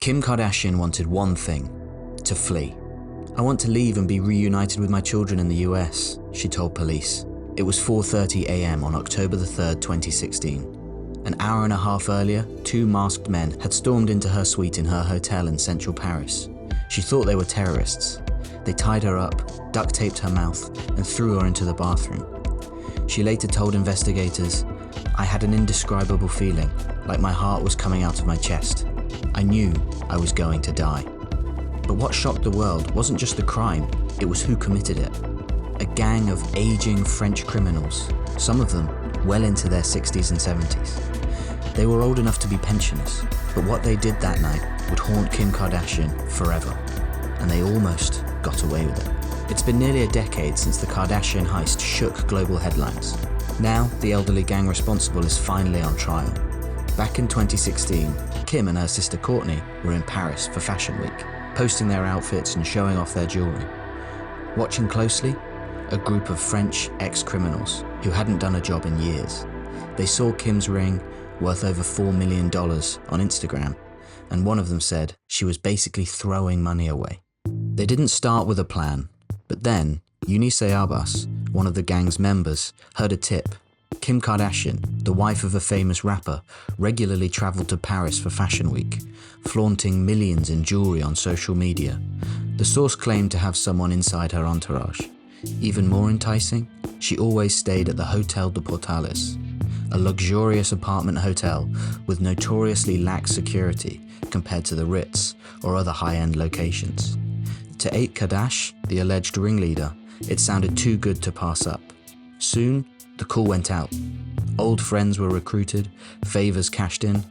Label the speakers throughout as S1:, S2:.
S1: Kim Kardashian wanted one thing: to flee. "I want to leave and be reunited with my children in the US," she told police. It was 4:30 a.m. on October the 3rd, 2016. An hour and a half earlier, two masked men had stormed into her suite in her hotel in central Paris. She thought they were terrorists. They tied her up, duct taped her mouth, and threw her into the bathroom. She later told investigators, "I had an indescribable feeling, like my heart was coming out of my chest. I knew I was going to die." But what shocked the world wasn't just the crime, it was who committed it. A gang of aging French criminals, some of them well into their 60s and 70s. They were old enough to be pensioners, but what they did that night would haunt Kim Kardashian forever, and they almost got away with it. It's been nearly a decade since the Kardashian heist shook global headlines. Now, the elderly gang responsible is finally on trial. Back in 2016, Kim and her sister Kourtney were in Paris for Fashion Week, posting their outfits and showing off their jewelry. Watching closely, a group of French ex-criminals who hadn't done a job in years. They saw Kim's ring, worth over $4 million, on Instagram, and one of them said she was basically throwing money away. They didn't start with a plan, but then Eunice Abbas, one of the gang's members, heard a tip. Kim Kardashian, the wife of a famous rapper, regularly traveled to Paris for Fashion Week, flaunting millions in jewelry on social media. The source claimed to have someone inside her entourage. Even more enticing, she always stayed at the Hotel de Portales, a luxurious apartment hotel with notoriously lax security compared to the Ritz or other high-end locations. To Ape Kadash, the alleged ringleader, it sounded too good to pass up. Soon, the call went out. Old friends were recruited, favors cashed in.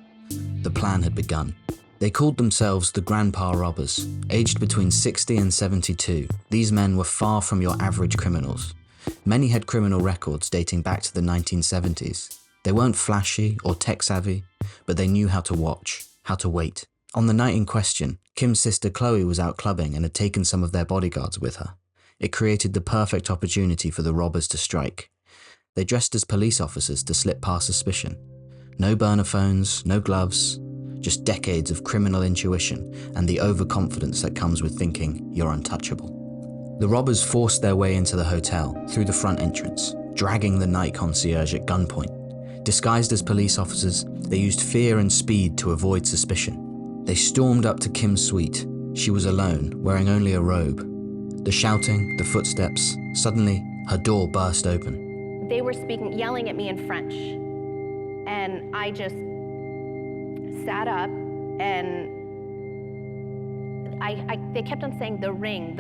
S1: The plan had begun. They called themselves the Grandpa Robbers. Aged between 60 and 72, these men were far from your average criminals. Many had criminal records dating back to the 1970s. They weren't flashy or tech-savvy, but they knew how to watch, how to wait. On the night in question, Kim's sister Chloe was out clubbing and had taken some of their bodyguards with her. It created the perfect opportunity for the robbers to strike. They dressed as police officers to slip past suspicion. No burner phones, no gloves, just decades of criminal intuition and the overconfidence that comes with thinking you're untouchable. The robbers forced their way into the hotel through the front entrance, dragging the night concierge at gunpoint. Disguised as police officers, they used fear and speed to avoid suspicion. They stormed up to Kim's suite. She was alone, wearing only a robe. The shouting, the footsteps, suddenly her door burst open.
S2: They were yelling at me in French, and I just sat up, and they kept on saying the ring,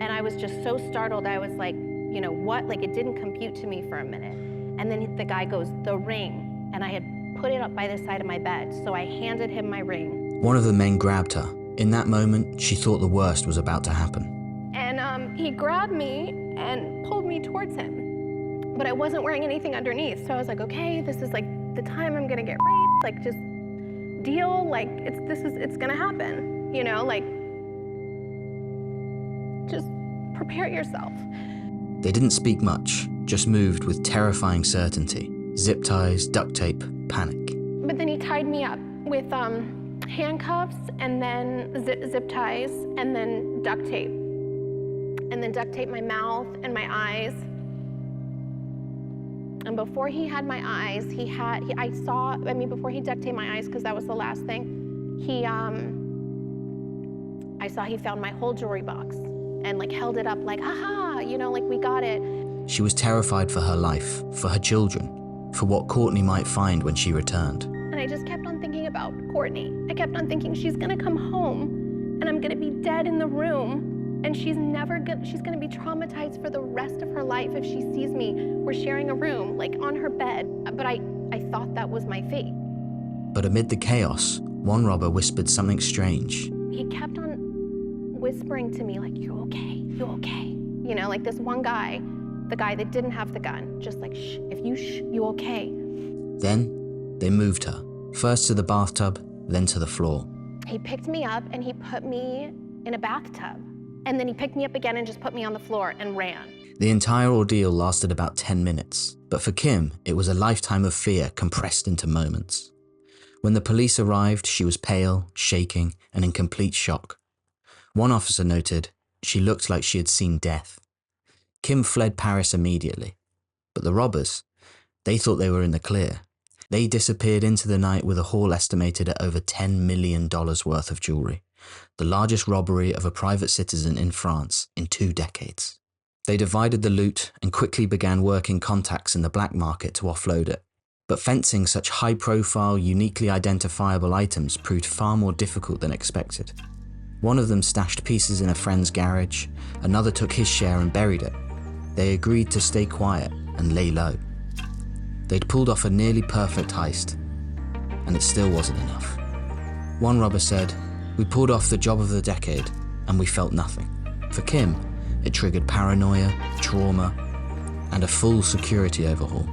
S2: and I was just so startled. I was like, you know what? Like, it didn't compute to me for a minute. And then the guy goes, the ring, and I had put it up by the side of my bed, so I handed him my ring.
S1: One of the men grabbed her. In that moment, she thought the worst was about to happen.
S2: And he grabbed me and pulled me towards him, but I wasn't wearing anything underneath, so I was like, okay, this is like the time I'm gonna get raped, like, just deal, like, it's gonna happen, you know, like, just prepare yourself.
S1: They didn't speak much, just moved with terrifying certainty. Zip ties, duct tape, panic.
S2: But then he tied me up with handcuffs, and then zip ties, and then duct tape. And then duct tape my mouth and my eyes. And before he had my eyes, before he duct taped my eyes, because that was the last thing, I saw he found my whole jewelry box and like held it up like, haha, you know, like, we got it.
S1: She was terrified for her life, for her children, for what Kourtney might find when she returned.
S2: And I just kept on thinking about Kourtney. I kept on thinking, she's gonna come home and I'm gonna be dead in the room, and she's gonna be traumatized for the rest of her life if she sees me. We're sharing a room, like, on her bed. But I thought that was my fate.
S1: But amid the chaos, one robber whispered something strange.
S2: He kept on whispering to me, like, you okay, you okay? You know, like this one guy, the guy that didn't have the gun, just like, shh, if you shh, you okay?
S1: Then, they moved her, first to the bathtub, then to the floor.
S2: He picked me up and he put me in a bathtub. And then he picked me up again and just put me on the floor and ran.
S1: The entire ordeal lasted about 10 minutes, but for Kim, it was a lifetime of fear compressed into moments. When the police arrived, she was pale, shaking, and in complete shock. One officer noted, she looked like she had seen death. Kim fled Paris immediately, but the robbers, they thought they were in the clear. They disappeared into the night with a haul estimated at over $10 million worth of jewelry, the largest robbery of a private citizen in France in 2 decades. They divided the loot and quickly began working contacts in the black market to offload it. But fencing such high-profile, uniquely identifiable items proved far more difficult than expected. One of them stashed pieces in a friend's garage, another took his share and buried it. They agreed to stay quiet and lay low. They'd pulled off a nearly perfect heist, and it still wasn't enough. One robber said, "We pulled off the job of the decade, and we felt nothing." For Kim, it triggered paranoia, trauma, and a full security overhaul.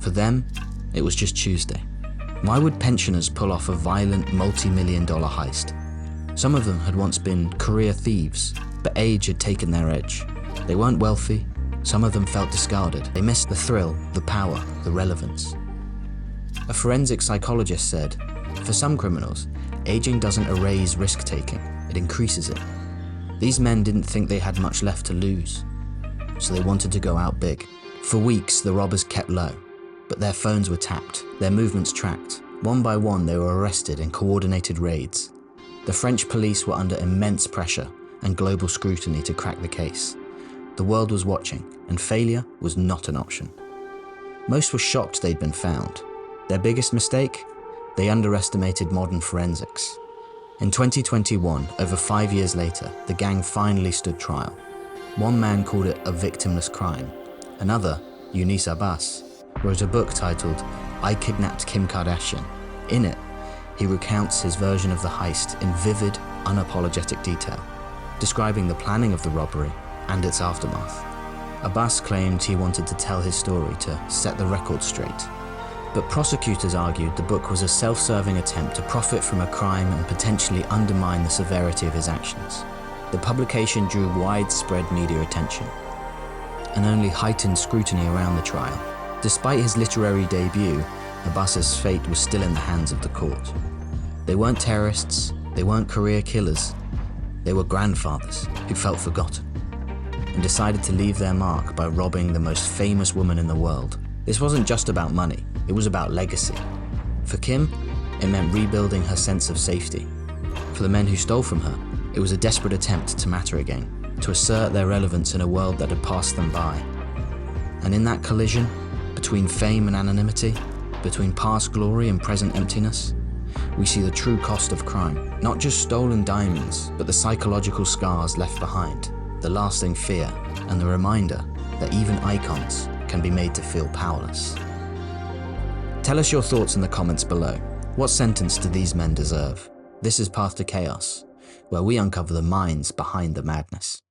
S1: For them, it was just Tuesday. Why would pensioners pull off a violent multi-million-dollar heist? Some of them had once been career thieves, but age had taken their edge. They weren't wealthy. Some of them felt discarded. They missed the thrill, the power, the relevance. A forensic psychologist said, for some criminals, aging doesn't erase risk-taking, it increases it. These men didn't think they had much left to lose, so they wanted to go out big. For weeks, the robbers kept low, but their phones were tapped, their movements tracked. One by one, they were arrested in coordinated raids. The French police were under immense pressure and global scrutiny to crack the case. The world was watching, and failure was not an option. Most were shocked they'd been found. Their biggest mistake? They underestimated modern forensics. In 2021, over 5 years later, the gang finally stood trial. One man called it a victimless crime. Another, Younis Abbas, wrote a book titled I Kidnapped Kim Kardashian. In it, he recounts his version of the heist in vivid, unapologetic detail, describing the planning of the robbery and its aftermath. Abbas claimed he wanted to tell his story to set the record straight, but prosecutors argued the book was a self-serving attempt to profit from a crime and potentially undermine the severity of his actions. The publication drew widespread media attention and only heightened scrutiny around the trial. Despite his literary debut, Abbas's fate was still in the hands of the court. They weren't terrorists, they weren't career killers, they were grandfathers who felt forgotten and decided to leave their mark by robbing the most famous woman in the world. This wasn't just about money, it was about legacy. For Kim, it meant rebuilding her sense of safety. For the men who stole from her, it was a desperate attempt to matter again, to assert their relevance in a world that had passed them by. And in that collision, between fame and anonymity, between past glory and present emptiness, we see the true cost of crime. Not just stolen diamonds, but the psychological scars left behind, the lasting fear, and the reminder that even icons can be made to feel powerless. Tell us your thoughts in the comments below. What sentence do these men deserve? This is Path to Chaos, where we uncover the minds behind the madness.